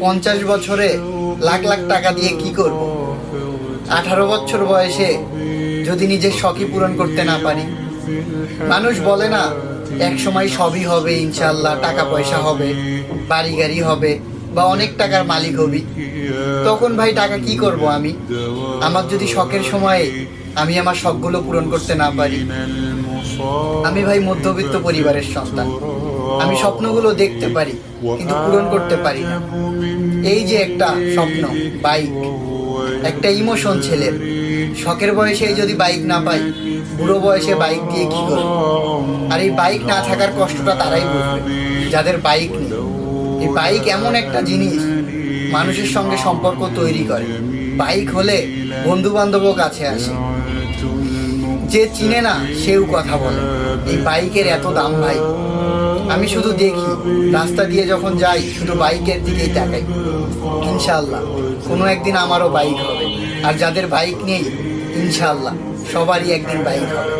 50 বছরে লাখ লাখ টাকা দিয়ে কি করব? 18 বছর বয়সে যদি নিজের শখই পূরণ করতে না পারি। মানুষ বলে না এক সময় সবই হবে, ইনশাল্লাহ টাকা পয়সা হবে, বাড়ি গাড়ি হবে, বা অনেক টাকার মালিক হবি। তখন ভাই টাকা কি করব আমি? আমার যদি শখের সময়ে আমি আমার শখগুলো পূরণ করতে না পারি। আমি ভাই মধ্যবিত্ত পরিবারের সন্তান। আমি স্বপ্নগুলো দেখতে পারি কিন্তু পূরণ করতে পারি না। এই যে একটা স্বপ্ন, বাইক, একটা ইমোশন ছেলের, শখের বয়সে যদি বাইক না পাই, বুড়ো বয়সে বাইক দিয়ে কি করব? আর এই বাইক না থাকার কষ্টটা তারাই বুঝবে যাদের বাইক নেই। এই বাইক এমন একটা জিনিস মানুষের সঙ্গে সম্পর্ক তৈরি করে। বাইক হলে বন্ধু বান্ধবও কাছে আসে, যে চিনে না সেও কথা বলে। এই বাইকের এত দাম ভাই। আমি শুধু দেখি রাস্তা দিয়ে যখন যাই, শুধু বাইকের দিকেই তাকাই। ইনশাল্লাহ কোনো একদিন আমারও বাইক হবে। আর যাদের বাইক নেই, ইনশাল্লাহ সবারই একদিন বাইক হবে।